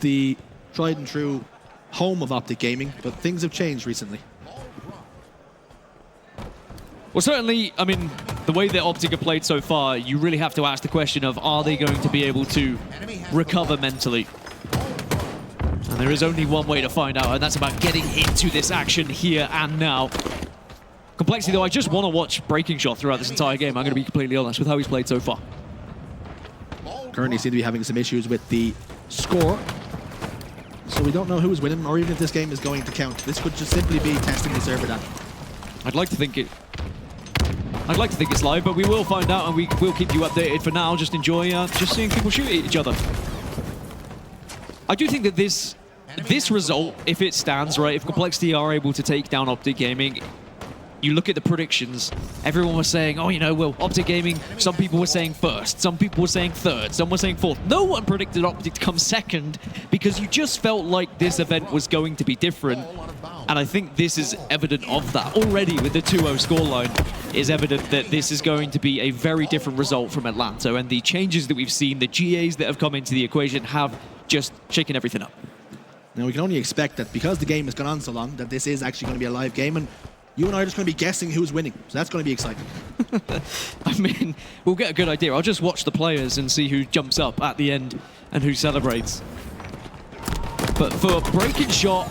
the tried and true home of OpTic Gaming, but things have changed recently. Well, certainly, I mean, the way that OpTic have played so far, you really have to ask the question of, are they going to be able to recover mentally? And there is only one way to find out, and that's about getting into this action here and now. Complexity, though, I just want to watch Breaking Shot throughout this entire game. I'm going to be completely honest with how he's played so far. Currently seem to be having some issues with the score. So we don't know who's winning, or even if this game is going to count. This could just simply be testing the server down. I'd like to think it's live, but we will find out, and we will keep you updated. For now, just enjoy just seeing people shoot at each other. I do think that this result, if it stands right, if Complexity are able to take down OpTic Gaming, you look at the predictions, everyone was saying, oh, you know, well, OpTic Gaming, some people were saying first, some people were saying third, some were saying fourth. No one predicted OpTic to come second, because you just felt like this event was going to be different. And I think this is evident of that. Already with the 2-0 scoreline is evident that this is going to be a very different result from Atlanta. And the changes that we've seen, the GAs that have come into the equation have just shaken everything up. Now we can only expect that because the game has gone on so long, that this is actually going to be a live game, and you and I are just going to be guessing who's winning. So that's going to be exciting. I mean, we'll get a good idea. I'll just watch the players and see who jumps up at the end and who celebrates. But for Breaking Shot,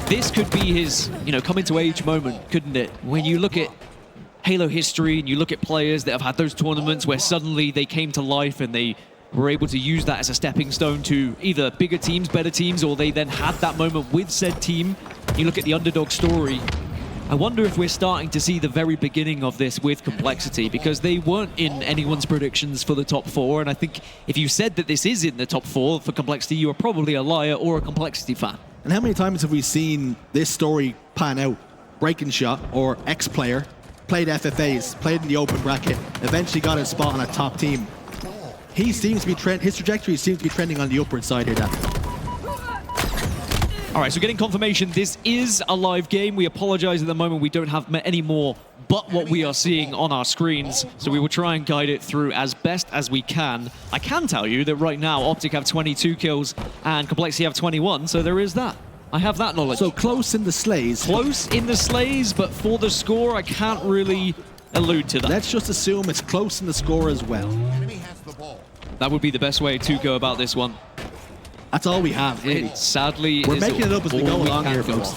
this could be his, you know, coming to age moment, couldn't it? When you look at Halo history and you look at players that have had those tournaments where suddenly they came to life and they were able to use that as a stepping stone to either bigger teams, better teams, or they then had that moment with said team. You look at the underdog story. I wonder if we're starting to see the very beginning of this with Complexity, because they weren't in anyone's predictions for the top 4, and I think if you said that this is in the top 4 for Complexity, you are probably a liar or a Complexity fan. And how many times have we seen this story pan out? Breaking Shot, or ex-player, played FFAs, played in the open bracket, eventually got a spot on a top team. He seems to be his trajectory seems to be trending on the upward side here, Dan. All right, so getting confirmation, this is a live game. We apologize at the moment, we don't have any more but what we are seeing on our screens, so we will try and guide it through as best as we can. I can tell you that right now, OpTic have 22 kills and Complexity have 21, so there is that. I have that knowledge. So close in the slays. Close in the slays, but for the score, I can't really allude to that. Let's just assume it's close in the score as well. That would be the best way to go about this one. That's all we have, really. Sadly, we're making it up as we go along here, folks.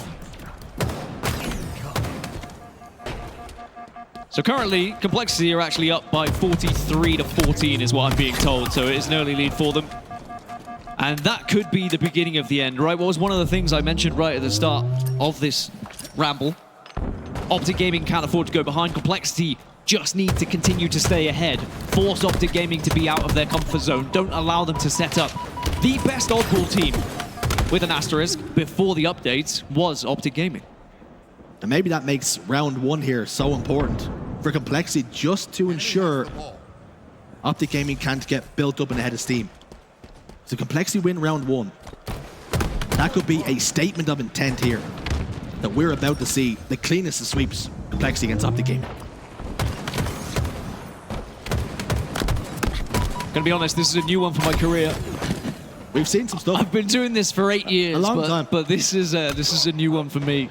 So currently, Complexity are actually up by 43 to 14 is what I'm being told, so it is an early lead for them. And that could be the beginning of the end, right? What was one of the things I mentioned right at the start of this ramble? OpTic Gaming can't afford to go behind. Complexity just need to continue to stay ahead. Force OpTic Gaming to be out of their comfort zone. Don't allow them to set up. The best oddball team, with an asterisk, before the updates was OpTic Gaming. And maybe that makes round 1 here so important for Complexity, just to ensure OpTic Gaming can't get built up and ahead of steam. So Complexity win round 1. That could be a statement of intent here, that we're about to see the cleanest of sweeps Complexity against OpTic Gaming. Gonna be honest, this is a new one for my career. We've seen some stuff. I've been doing this for 8 years. A long time. But this is a new one for me.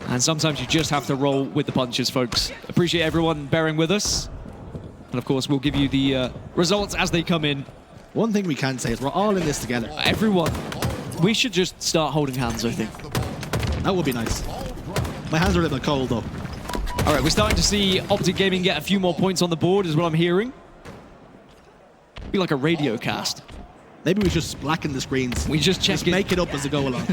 And sometimes you just have to roll with the punches, folks. Appreciate everyone bearing with us. And of course, we'll give you the results as they come in. One thing we can say is we're all in this together. Everyone. We should just start holding hands, I think. That would be nice. My hands are a little cold, though. All right, we're starting to see OpTic Gaming get a few more points on the board, is what I'm hearing. Be like a radio cast. Maybe we just blacken the screens. We just check it. Make it up as we go along.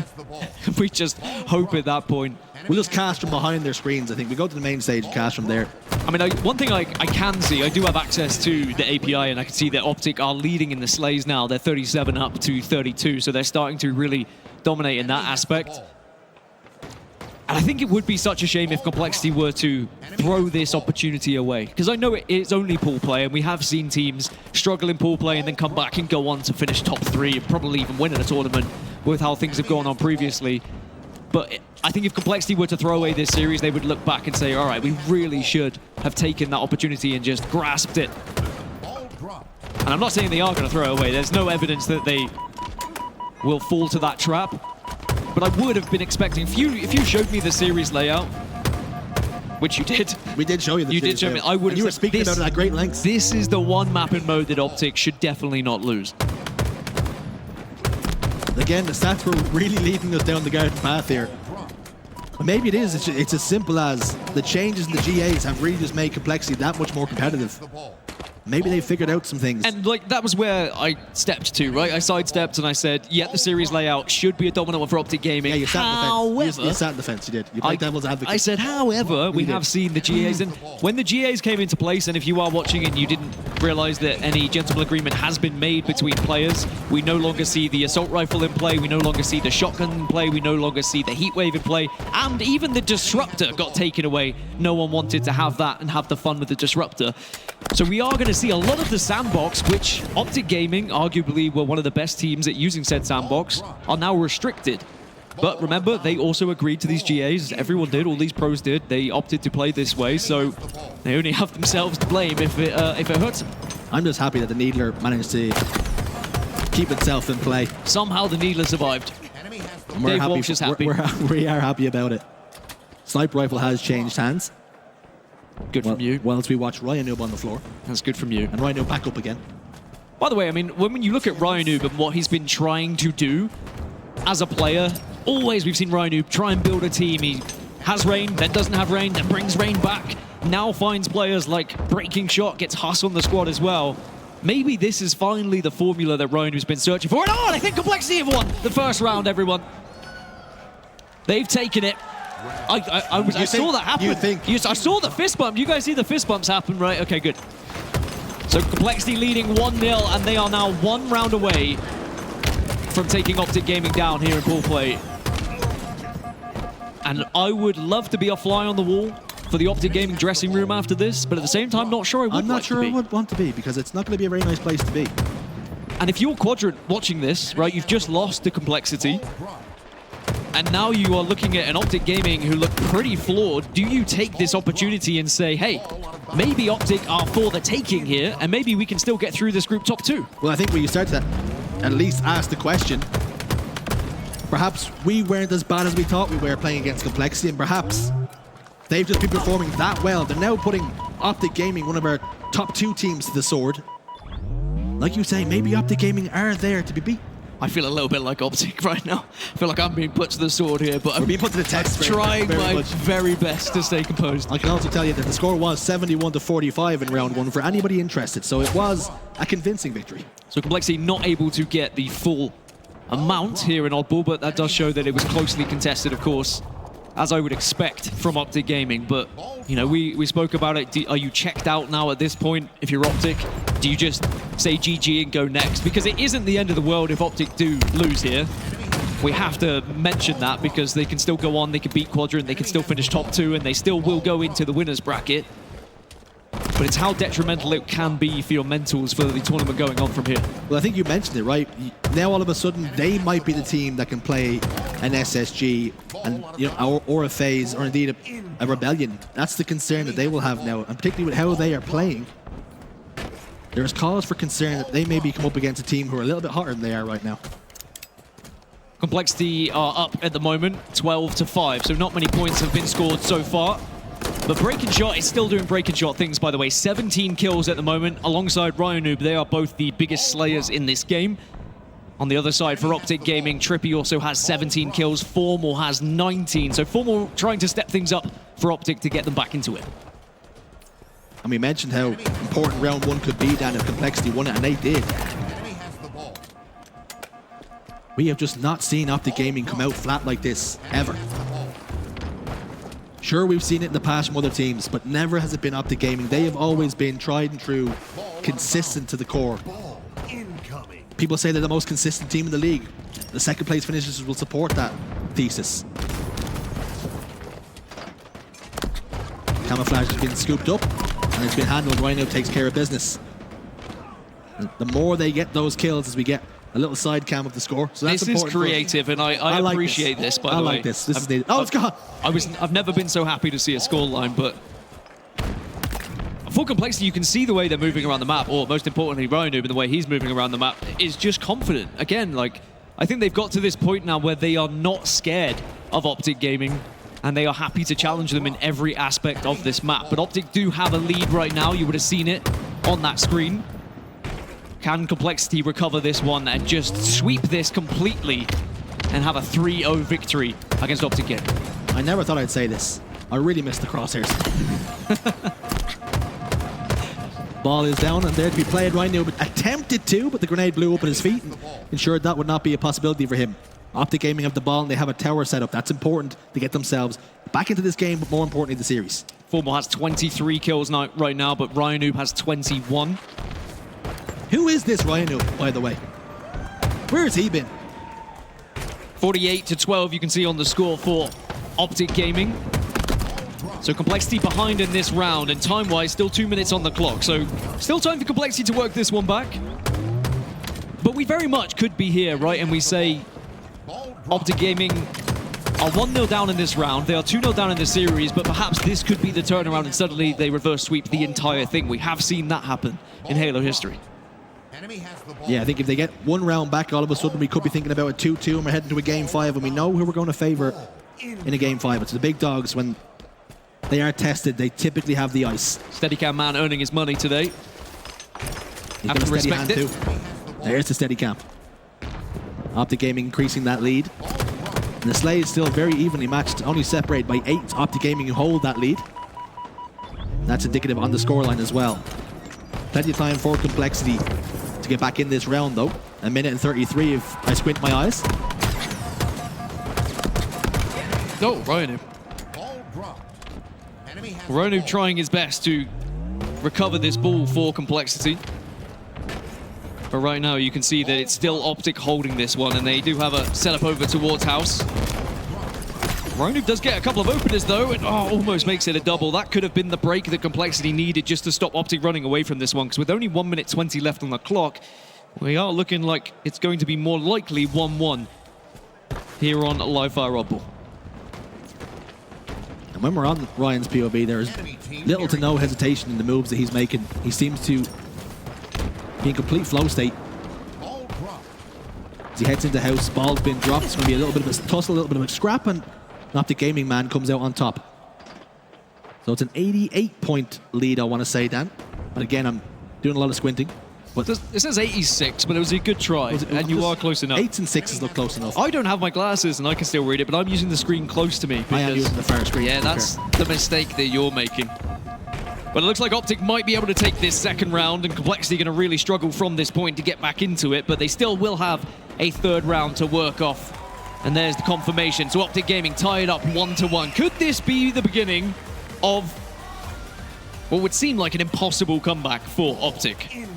We just hope at that point. We'll just cast from behind their screens, I think. We go to the main stage and cast from there. I mean, one thing I can see, I do have access to the API, and I can see that OpTic are leading in the slays now. They're 37 up to 32, so they're starting to really dominate in that aspect. And I think it would be such a shame if Complexity were to throw this opportunity away. Because I know it's only pool play, and we have seen teams struggle in pool play and then come back and go on to finish top 3 and probably even win in a tournament with how things have gone on previously. But I think if Complexity were to throw away this series, they would look back and say, all right, we really should have taken that opportunity and just grasped it. And I'm not saying they are going to throw it away. There's no evidence that they will fall to that trap. But I would have been expecting, if you showed me the series layout, which you did. We did show you the You did show me. I would. You were speaking about it at great lengths. This is the one map in mode that OpTic should definitely not lose. Again, the stats were really leading us down the garden path here. Maybe it is. It's as simple as the changes in the GAs have really just made complexity that much more competitive. Maybe they figured out some things. And like that was where I stepped to, right? I sidestepped and I said, yeah, the series layout should be a dominant one for OpTic Gaming. Yeah, you sat in the fence. You sat in the fence, you did. You played devil's advocate. I said, however, we have seen the GAs. And when the GAs came into place, and if you are watching and you didn't realize that any gentleman agreement has been made between players, we no longer see the assault rifle in play, we no longer see the shotgun in play, we no longer see the heatwave in play, and even the disruptor got taken away. No one wanted to have that and have the fun with the disruptor. So we are going to see a lot of the sandbox, which OpTic Gaming arguably were one of the best teams at using said sandbox, are now restricted. But remember, they also agreed to these GAs. Everyone did, all these pros did. They opted to play this way, so they only have themselves to blame if it hurts them. I'm just happy that the Needler managed to keep itself in play. Somehow the Needler survived. And we're Dave happy. Walsh is happy. We are happy about it. Sniper rifle has changed hands. Good from you. Whilst we watch Ryanoob on the floor. That's good from you. And Ryanoob back up again. By the way, I mean, when you look at Ryanoob and what he's been trying to do as a player, always we've seen Ryanoob try and build a team. He has rain, then doesn't have rain, then brings rain back. Now finds players like Breaking Shot, gets Huss on the squad as well. Maybe this is finally the formula that Ryanoob's been searching for. And I think Complexity have won the first round, everyone. They've taken it. I saw that happen. I saw the fist bump. You guys see the fist bumps happen, right? Okay, good. So Complexity leading 1-0, and they are now 1 round away from taking OpTic Gaming down here in pool play. And I would love to be a fly on the wall for the OpTic Gaming dressing room after this, but at the same time, not sure I would I'm not sure I would want to be, because it's not going to be a very nice place to be. And if you're Quadrant watching this, right, you've just lost to Complexity. And now you are looking at an OpTic Gaming who look pretty flawed. Do you take this opportunity and say, hey, maybe OpTic are for the taking here, and maybe we can still get through this group top 2? Well, I think when you start to at least ask the question, perhaps we weren't as bad as we thought we were playing against Complexity, and perhaps they've just been performing that well. They're now putting OpTic Gaming, one of our top 2 teams, to the sword. Like you say, maybe OpTic Gaming are there to be beat. I feel a little bit like OpTic right now. I feel like I'm being put to the sword here, but I'm being put to the test. Trying my very best to stay composed. I can also tell you that the score was 71-45 in round 1 for anybody interested, so it was a convincing victory. So Complexity not able to get the full amount here in Oddball, but that does show that it was closely contested, of course, as I would expect from OpTic Gaming. But, you know, we spoke about it. Are you checked out now at this point if you're OpTic? Do you just say GG and go next? Because it isn't the end of the world if OpTic do lose here. We have to mention that because they can still go on, they can beat Quadrant, they can still finish top 2, and they still will go into the winner's bracket. But it's how detrimental it can be for your mentals for the tournament going on from here. Well, I think you mentioned it, right? Now all of a sudden they might be the team that can play an SSG and, you know, or a phase, or indeed a rebellion. That's the concern that they will have now, and particularly with how they are playing. There is cause for concern that they maybe come up against a team who are a little bit hotter than they are right now. Complexity are up at the moment, 12-5, so not many points have been scored so far. But Breaking Shot is still doing Breaking Shot things, by the way. 17 kills at the moment, alongside Ryanoob. They are both the biggest slayers in this game. On the other side, for OpTic Gaming, Trippy also has 17 kills, Formal has 19. So Formal trying to step things up for OpTic to get them back into it. And we mentioned how important round 1 could be down if Complexity won it, and they did. We have just not seen OpTic Gaming come out flat like this, ever. Sure, we've seen it in the past from other teams, but never has it been OpTic Gaming. They have always been tried and true, consistent to the core. People say they're the most consistent team in the league. The second place finishers will support that thesis. Camouflage has been scooped up, and it's been handled. Rhino takes care of business. The more they get those kills as we get a little side cam of the score. So that's this is creative, and I like appreciate this, by the way. I like this. This is needed. Oh, it's gone! I've never been so happy to see a scoreline, but for Complexity, you can see the way they're moving around the map, or most importantly, Ryanoob, and the way he's moving around the map is just confident. Again, like, I think they've got to this point now where they are not scared of OpTic Gaming, and they are happy to challenge them in every aspect of this map. But OpTic do have a lead right now. You would have seen it on that screen. Can Complexity recover this one and just sweep this completely and have a 3-0 victory against OpTic Gaming? I never thought I'd say this. I really missed the crosshairs. Ball is down and there to be played. Rhino attempted to, but the grenade blew up at his feet and ensured that would not be a possibility for him. OpTic Gaming have the ball and they have a tower set up. That's important to get themselves back into this game, but more importantly, the series. Formal has 23 kills right now, but Ryan Noob has 21. Who is this Ryan Noob, by the way? Where has he been? 48-12, you can see on the score for OpTic Gaming. So Complexity behind in this round, and time-wise, still 2 minutes on the clock. So still time for Complexity to work this one back. But we very much could be here, right? And we say OpTic Gaming are 1-0 down in this round. They are 2-0 down in this series, but perhaps this could be the turnaround and suddenly they reverse sweep the entire thing. We have seen that happen in Halo history. Yeah, I think if they get one round back, all of a sudden we could be thinking about a 2-2 and we're heading to a game 5, and we know who we're going to favor in a game 5. It's the big dogs. When they are tested, they typically have the ice. Steadicam man earning his money today. Have to respect it. Too. There's the Steadicam. OpTic Gaming increasing that lead. And the sleigh is still very evenly matched, only separated by 8. OpTic Gaming who hold that lead. That's indicative on the scoreline as well. Plenty of time for Complexity to get back in this round though. 1 minute and 33 if I squint my eyes. Oh, Ryan. Ronu trying his best to recover this ball for Complexity. But right now you can see that it's still OpTic holding this one, and they do have a setup over towards House. Ronu does get a couple of openers though, and almost makes it a double. That could have been the break that Complexity needed just to stop OpTic running away from this one, because with only 1 minute 20 left on the clock, we are looking like it's going to be more likely 1-1 here on Live Fire Oddball. And when we're on Ryan's POV, there's little to no hesitation in the moves that he's making. He seems to be in complete flow state. As he heads into House, ball's been dropped. It's going to be a little bit of a tussle, a little bit of a scrap, and OpTic Gaming man comes out on top. So it's an 88-point lead, I want to say, Dan. But again, I'm doing a lot of squinting. But it says 86, but it was a good try, and you are close enough. 8s and 6s look close enough. I don't have my glasses, and I can still read it, but I'm using the screen close to me. I am using the far screen. Yeah, that's the mistake that you're making. But it looks like OpTic might be able to take this second round, and Complexity going to really struggle from this point to get back into it, but they still will have a third round to work off. And there's the confirmation. So OpTic Gaming tied up 1-1. Could this be the beginning of what would seem like an impossible comeback for OpTic?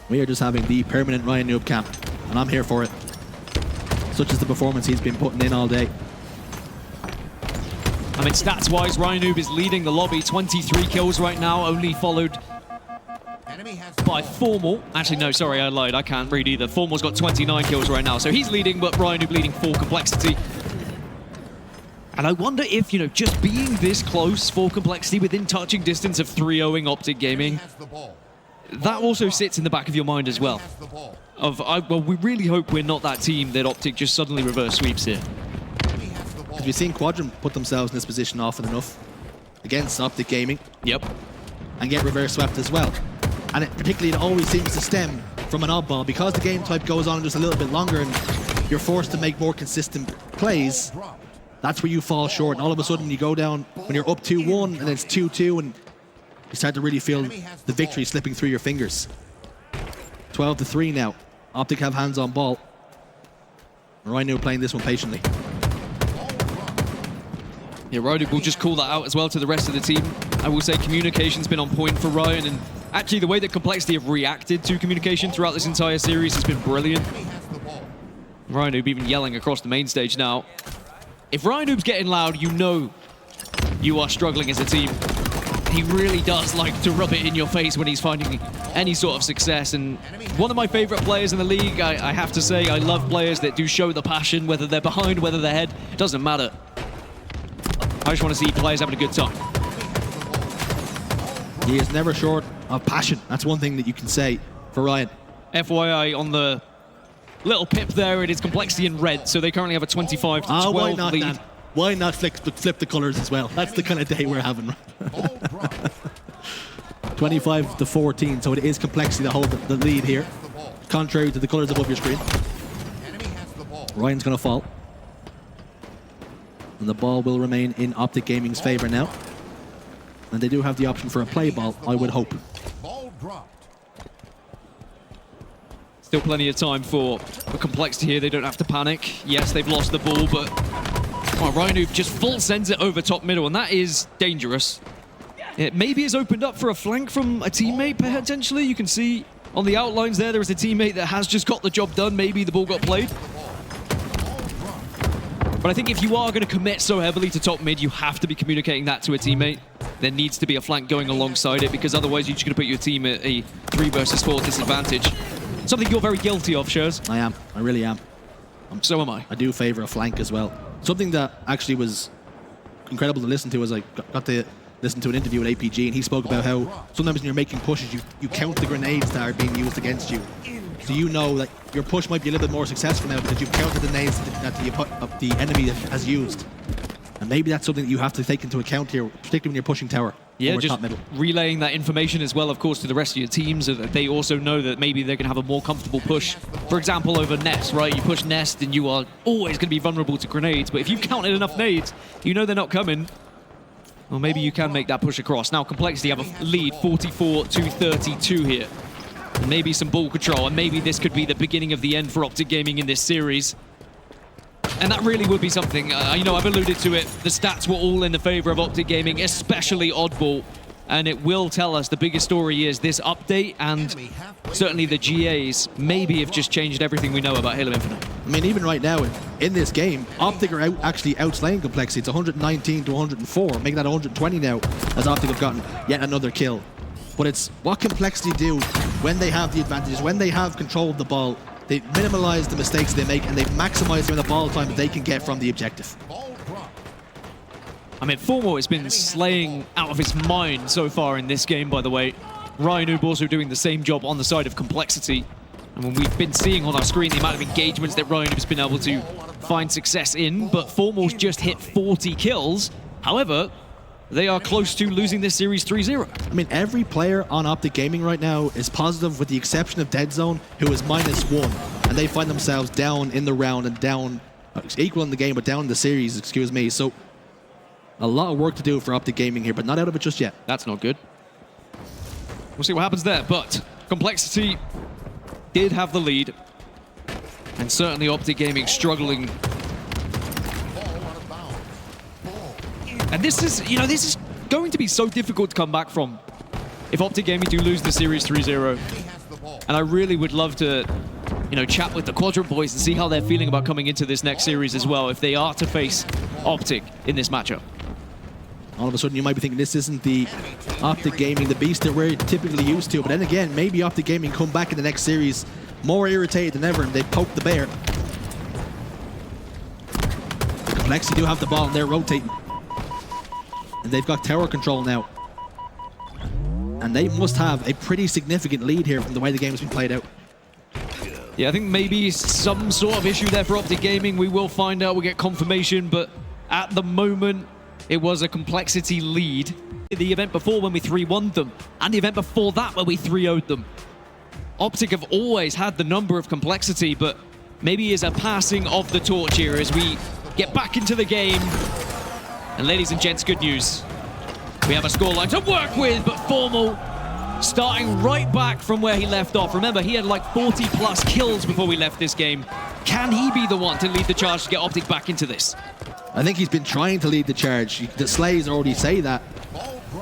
We are just having the permanent Ryan Noob camp, and I'm here for it. Such is the performance he's been putting in all day. I mean, stats-wise, Ryan Noob is leading the lobby. 23 kills right now, only followed by Formal. Actually, no, sorry, I lied. I can't read either. Formal's got 29 kills right now, so he's leading, but Ryan Noob leading for Complexity. And I wonder if, you know, just being this close for Complexity within touching distance of 3-0ing OpTic Gaming, that also sits in the back of your mind as well. Well, we really hope we're not that team that OpTic just suddenly reverse sweeps here. Because we've seen Quadrant put themselves in this position often enough against OpTic Gaming. Yep. And get reverse swept as well. And it always seems to stem from an oddball, because the game type goes on just a little bit longer and you're forced to make more consistent plays. That's where you fall short, and all of a sudden you go down when you're up 2-1 and then it's 2-2, and you start to really feel the victory slipping through your fingers. 12-3 now. OpTic have hands on ball. Rhino playing this one patiently. Yeah, Ryan will just call that out as well to the rest of the team. I will say communication's been on point for Ryan, and actually the way that Complexity have reacted to communication throughout this entire series has been brilliant. Ryan Noob even yelling across the main stage now. If Ryan Noob's getting loud, you know you are struggling as a team. He really does like to rub it in your face when he's finding any sort of success, and one of my favorite players in the league. I have to say, I love players that do show the passion, whether they're behind, whether they're ahead, it doesn't matter. I just want to see players having a good time. He is never short of passion. That's one thing that you can say for Ryan. FYI, on the little pip there, it is Complexity in red, so they currently have a 25 to 12 why not, lead. Dan? Why not flip the colors as well? That's the kind of day we're having. 25 to 14, so it is Complexity that hold the lead here, contrary to the colors above your screen. Ryan's going to fall. And the ball will remain in OpTic Gaming's favor now. And they do have the option for a play ball, I would hope. Still plenty of time for Complexity here. They don't have to panic. Yes, they've lost the ball, but Rhino just full sends it over top middle, and that is dangerous. It maybe has opened up for a flank from a teammate, potentially. You can see on the outlines there is a teammate that has just got the job done. Maybe the ball got played. But I think if you are going to commit so heavily to top mid, you have to be communicating that to a teammate. There needs to be a flank going alongside it, because otherwise you're just going to put your team at a 3 versus 4 disadvantage. Something you're very guilty of, Shurs. I am. I really am. So am I. I do favor a flank as well. Something that actually was incredible to listen to as I got to listen to an interview with APG, and he spoke about how sometimes when you're making pushes, you count the grenades that are being used against you. So you know that your push might be a little bit more successful now because you've counted the nades that the enemy has used. And maybe that's something that you have to take into account here, particularly when you're pushing tower. Yeah, over just top middle. relaying that information as well, of course, to the rest of your team, so that they also know that maybe they're going to have a more comfortable push. For example, over Nest, right? You push Nest and you are always going to be vulnerable to grenades, but if you've counted enough nades, you know they're not coming. Well, maybe you can make that push across. Now, Complexity have a lead, 44 to 32 here. And maybe some ball control, and maybe this could be the beginning of the end for OpTic Gaming in this series. And that really would be something. You know, I've alluded to it. The stats were all in the favor of OpTic Gaming, especially Oddball. And it will tell us the biggest story is this update, and certainly the GAs maybe have just changed everything we know about Halo Infinite. I mean, even right now in this game, OpTic are actually outslaying Complexity. It's 119 to 104, making that 120 now, as OpTic have gotten yet another kill. But it's what Complexity do when they have the advantages, when they have control of the ball. They minimize the mistakes they make, and they maximize the amount of ball time that they can get from the objective. I mean, Formal has been slaying out of his mind so far in this game, by the way. Ryan Noob also doing the same job on the side of Complexity. And when we've been seeing on our screen the amount of engagements that Ryan has been able to find success in, but Formal's just hit 40 kills. However, they are close to losing this series 3-0. I mean, every player on OpTic Gaming right now is positive, with the exception of Dead Zone, who is -1. And they find themselves down in the round and down, equal in the game, but down in the series, excuse me. So a lot of work to do for OpTic Gaming here, but not out of it just yet. That's not good. We'll see what happens there, but Complexity did have the lead. And certainly OpTic Gaming struggling. And this is, you know, this is going to be so difficult to come back from if OpTic Gaming do lose the series 3-0. And I really would love to, you know, chat with the Quadrant boys and see how they're feeling about coming into this next series as well, if they are to face OpTic in this matchup. All of a sudden, you might be thinking this isn't the OpTic Gaming, the beast that we're typically used to. But then again, maybe OpTic Gaming come back in the next series more irritated than ever, and they poke the bear. Complexity do have the ball, and they're rotating. And they've got tower control now. And they must have a pretty significant lead here from the way the game's been played out. Yeah, I think maybe some sort of issue there for OpTic Gaming. We will find out, we'll get confirmation, but at the moment, it was a Complexity lead. The event before when we 3-1'd them, and the event before that when we 3-0'd them. OpTic have always had the number of Complexity, but maybe is a passing of the torch here as we get back into the game. And ladies and gents, good news. We have a scoreline to work with, but Formal starting right back from where he left off. Remember, he had like 40+ kills before we left this game. Can he be the one to lead the charge to get OpTic back into this? I think he's been trying to lead the charge. The Slays already say that.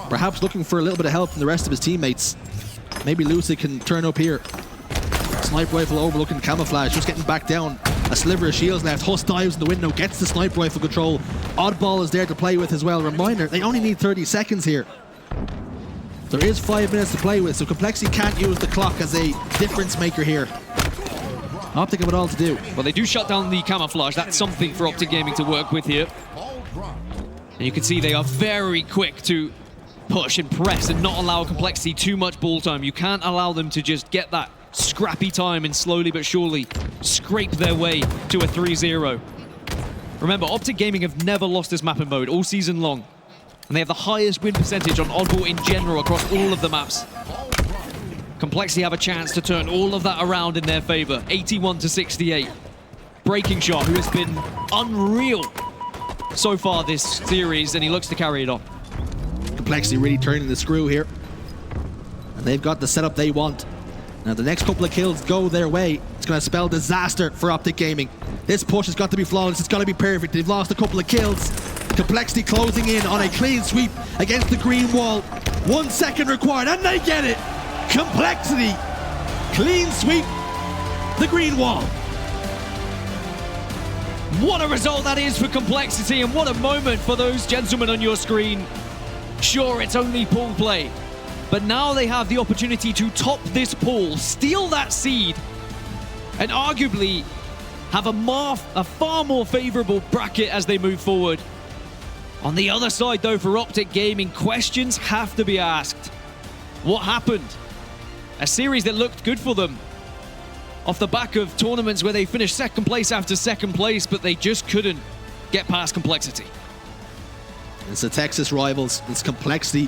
Perhaps looking for a little bit of help from the rest of his teammates. Maybe Lucid can turn up here. Sniper rifle overlooking camouflage, just getting back down. A sliver of shields left. Huss dives in the window, gets the sniper rifle control. Oddball is there to play with as well. Reminder, they only need 30 seconds here. There is 5 minutes to play with, so Complexity can't use the clock as a difference maker here. OpTic have it all to do. Well, they do shut down the camouflage. That's something for OpTic Gaming to work with here. And you can see they are very quick to push and press and not allow Complexity too much ball time. You can't allow them to just get that scrappy time and slowly but surely scrape their way to a 3-0. Remember, OpTic Gaming have never lost this map in mode all season long. And they have the highest win percentage on Oddball in general across all of the maps. Complexity have a chance to turn all of that around in their favor. 81-68. Breaking Shot, who has been unreal so far this series, and he looks to carry it on. Complexity really turning the screw here. And they've got the setup they want. Now the next couple of kills go their way. It's going to spell disaster for OpTic Gaming. This push has got to be flawless. It's got to be perfect. They've lost a couple of kills. Complexity closing in on a clean sweep against the green wall. 1 second required, and they get it. Complexity, clean sweep, the green wall. What a result that is for Complexity, and what a moment for those gentlemen on your screen. Sure, it's only pool play, but now they have the opportunity to top this pool, steal that seed, and arguably have a far more favorable bracket as they move forward. On the other side, though, for OpTic Gaming, questions have to be asked. What happened? A series that looked good for them off the back of tournaments where they finished second place after second place, but they just couldn't get past Complexity. It's the Texas rivals. It's Complexity